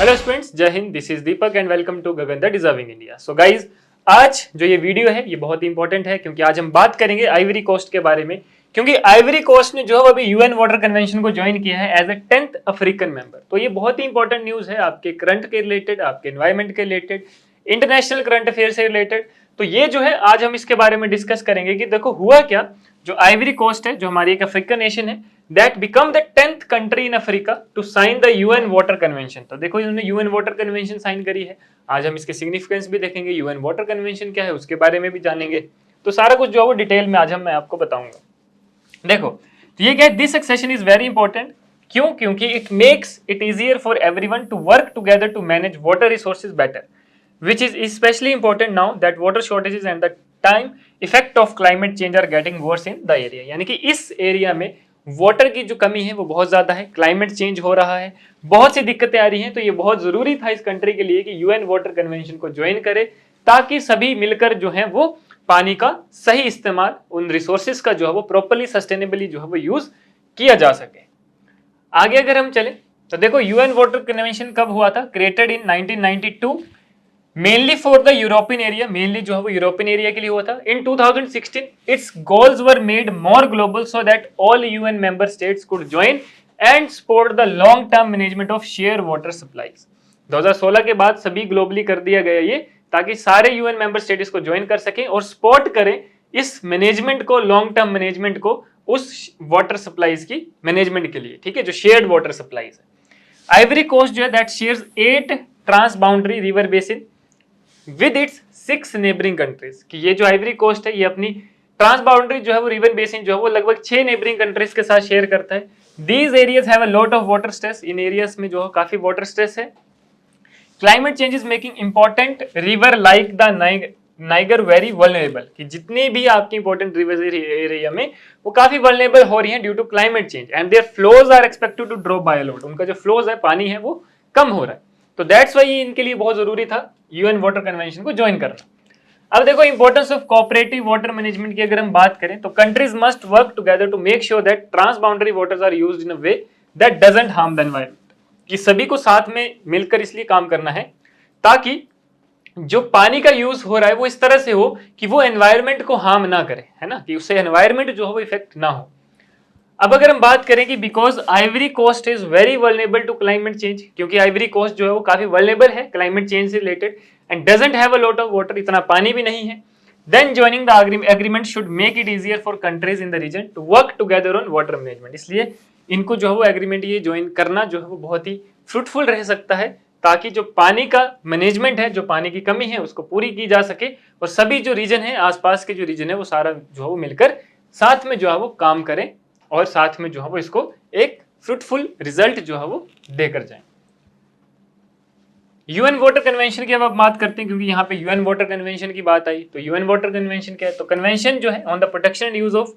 Hello students, जय हिंद। This is Deepak and welcome to Gagan the deserving India. So guys, आज जो ये वीडियो है ये बहुत ही इंपॉर्टेंट है क्योंकि आज हम बात करेंगे आइवरी कोस्ट के बारे में। क्योंकि आइवरी कोस्ट ने जो अभी यूएन वाटर कन्वेंशन को ज्वाइन किया है as a 10th African member. तो ये बहुत ही इंपॉर्टेंट न्यूज है आपके करंट के रिलेटेड, आपके एनवायरमेंट के रिलेटेड, इंटरनेशनल करंट अफेयर से रिलेटेड। तो ये जो है आज हम इसके बारे में डिस्कस करेंगे कि देखो हुआ क्या। जो आइवरी कोस्ट है, जो हमारी एक अफ्रीकन नेशन है, that become the 10th country in Africa to sign the UN water convention. तो देखो इन्होंने यूएन वाटर कन्वेंशन साइन करी है। आज हम इसके सिग्निफिकेंस भी देखेंगे, यूएन वाटर कन्वेंशन क्या है उसके बारे में भी जानेंगे। तो सारा कुछ जो है वो डिटेल में आज मैं आपको बताऊंगा। देखो तो ये क्या है, this succession is very important. क्यों? क्योंकि it makes it easier for everyone to work together to manage water resources better, which is especially important now that water shortages and the time effect of climate change are getting worse in the area। यानी कि इस area में water की जो कमी है वो बहुत ज्यादा है, क्लाइमेट चेंज हो रहा है, बहुत सी दिक्कतें आ रही हैं। तो ये बहुत जरूरी था इस कंट्री के लिए कि यूएन वाटर कन्वेंशन को ज्वाइन करे ताकि सभी मिलकर जो है वो पानी का सही इस्तेमाल, उन रिसोर्सेज का जो है वो प्रॉपरली सस्टेनेबली जो है वो यूज किया जा सके। आगे अगर हम चले तो देखो यूएन वाटर कन्वेंशन कब हुआ था? Created in 1992 mainly for the European area, mainly जो है वो यूरोपियन एरिया के लिए हुआ था। इन 2016 it's goals were made more global so that all UN member states could join and support the long term management of share water supplies. 2016 के बाद सभी ग्लोबली कर दिया गया ये, ताकि सारे यूएन मेंबर स्टेट इसको ज्वाइन कर सकें और सपोर्ट करें इस मैनेजमेंट को, लॉन्ग टर्म मैनेजमेंट को, उस वाटर सप्लाईज की मैनेजमेंट के लिए। ठीक है, जो शेयर्ड वाटर सप्लाईज है। आइवरी कोस्ट जो है that shares 8 transboundary river basin with its 6 neighbouring countries. कि ये जो आइवरी कोस्ट है ये अपनी ट्रांस बाउंड्री जो है वो रिवर बेसिन जो है वो लगभग 6 नेबरिंग कंट्रीज के साथ शेयर करता है। These areas have a lot of water stress. In areas में जो है काफी वाटर स्ट्रेस है। Climate change is making important river like the Niger very vulnerable. कि जितनी भी आपकी इंपॉर्टेंट रिवर एरिया में वो काफी वल्नरेबल हो रही हैं due to climate change and their flows are expected to drop by a lot. उनका जो फ्लोज है, पानी है, वो कम हो रहा है। तो दैट्स वाई इनके लिए बहुत जरूरी था यूएन वाटर कन्वेंशन को ज्वाइन करना। अब देखो importance of cooperative water management की अगर हम बात करें तो countries must work together to make sure that transboundary waters are used in a way that doesn't harm the environment. कि सभी को साथ में मिलकर इसलिए काम करना है ताकि जो पानी का यूज हो रहा है वो इस तरह से हो कि वो एनवायरनमेंट को हार्म ना करे, है ना, कि उससे एनवायरनमेंट जो है वो इफेक्ट ना हो। अब अगर हम बात करें कि because Ivory Coast is very vulnerable to climate change, क्योंकि आइवरी कोस्ट जो है वो काफी वल्नरेबल है क्लाइमेट चेंज से related and doesn't have a lot of water, इतना पानी भी नहीं है, then joining the agreement should make it easier for countries in the region to work together on water management. इसलिए इनको जो है वो एग्रीमेंट ये ज्वाइन करना जो है वो बहुत ही फ्रूटफुल रह सकता है, ताकि जो पानी का मैनेजमेंट है, जो पानी की कमी है, उसको पूरी की जा सके और सभी जो रीजन है, आसपास के जो रीजन है, वो सारा जो है वो मिलकर साथ में जो है वो काम करें और साथ में जो है वो इसको एक फ्रूटफुल रिजल्ट जो है वो देकर जाए। यूएन वाटर कन्वेंशन की अब आप बात करते हैं, क्योंकि यहाँ पे यूएन वाटर कन्वेंशन की बात आई। तो यूएन वाटर कन्वेंशन क्या है? तो कन्वेंशन जो है on the protection and use of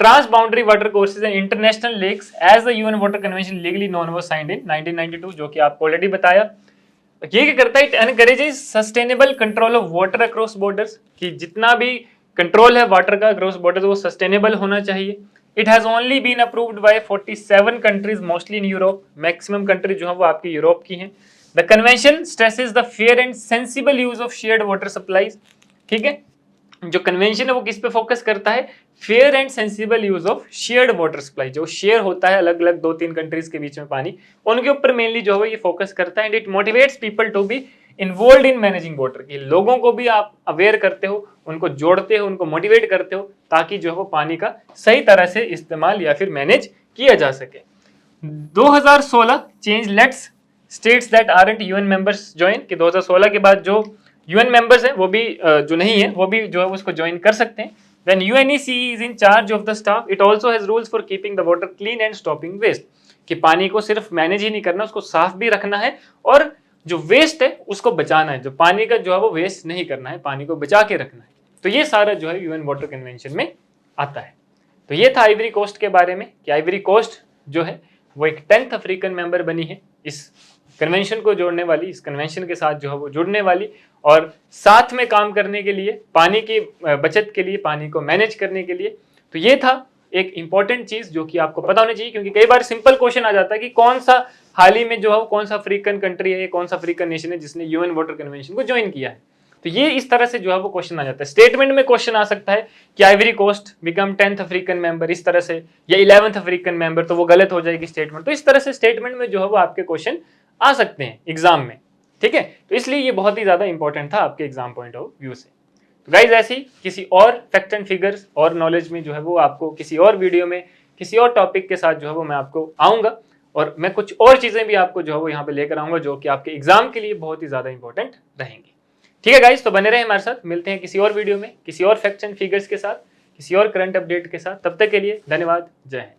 trans boundary water courses and international lakes as the UN water convention legally known was signed in 1992, जो कि आपको ऑलरेडी बताया। ये क्या करता है? It encourages sustainable control of water across borders. कि जितना भी कंट्रोल है वाटर का अक्रॉस बॉर्डर्स वो सस्टेनेबल होना चाहिए। It has only been approved by 47 countries mostly in Europe. Maximum country जो है वो आपकी यूरोप की हैं। The convention stresses the fair and sensible use of shared water supplies. ठीक है, जो कन्वेंशन है वो किस पे फोकस करता है? Fair and sensible use of shared water supply. जो शेयर होता है अलग अलग 2-3 कंट्रीज के बीच में पानी, उनके ऊपर मेनली जो है ये फोकस करता है। And it motivates people to be involve in managing water. की लोगों को भी आप अवेयर करते हो, उनको जोड़ते हो, उनको मोटिवेट करते हो, ताकि जो है वो पानी का सही तरह से इस्तेमाल या फिर मैनेज किया जा सके। 2016 change let's states that aren't UN members join. कि 2016 के बाद जो यूएन मेंबर्स हैं वो भी जो नहीं है वो भी जो है उसको ज्वाइन कर सकते हैं। Then UNECE is in charge of the staff. It also has rules for keeping the water clean and stopping waste. कि पानी को सिर्फ मैनेज ही नहीं करना, उसको साफ भी रखना है और जो वेस्ट है उसको बचाना है। जो पानी का जो है वो वेस्ट नहीं करना है, पानी को बचा के रखना है। तो ये सारा जो है यूएन वाटर कन्वेंशन में आता है। तो ये था आइवरी कोस्ट के बारे में कि आइवरी कोस्ट जो है वो एक 10th अफ्रीकन मेंबर बनी है इस कन्वेंशन को जोड़ने वाली, इस कन्वेंशन के साथ जो है वो जुड़ने वाली और साथ में काम करने के लिए, पानी की बचत के लिए, पानी को मैनेज करने के लिए। तो ये था एक इंपॉर्टेंट चीज जो कि आपको पता होनी चाहिए, क्योंकि कई बार सिंपल क्वेश्चन आ जाता है कि कौन सा हाल ही में जो है कौन सा अफ्रीकन कंट्री है, कौन सा अफ्रीकन नेशन है जिसने यूएन वाटर कन्वेंशन को ज्वाइन किया है। तो ये इस तरह से जो है वो क्वेश्चन आ जाता है। स्टेटमेंट में क्वेश्चन आ सकता है कि Ivory Coast become 10th African member, इस तरह से, या 11th अफ्रीकन मेंबर, तो वो गलत हो जाएगी स्टेटमेंट। तो इस तरह से स्टेटमेंट में जो है वो आपके क्वेश्चन आ सकते हैं एग्जाम में, ठीक है। तो इसलिए ये बहुत ही ज्यादा इंपॉर्टेंट था आपके एग्जाम पॉइंट ऑफ व्यू से। तो गाइज ऐसी किसी और फैक्ट एंड फिगर्स और नॉलेज में जो है वो आपको किसी और वीडियो में किसी और टॉपिक के साथ जो है वो मैं आपको आऊंगा, और मैं कुछ और चीजें भी आपको जो है वो यहाँ पे लेकर आऊंगा जो कि आपके एग्जाम के लिए बहुत ही ज्यादा इंपॉर्टेंट रहेंगी। ठीक है गाइज, तो बने रहे हमारे साथ, मिलते हैं किसी और वीडियो में किसी और फैक्ट्स एंड फिगर्स के साथ, किसी और करंट अपडेट के साथ। तब तक के लिए धन्यवाद, जय हिंद।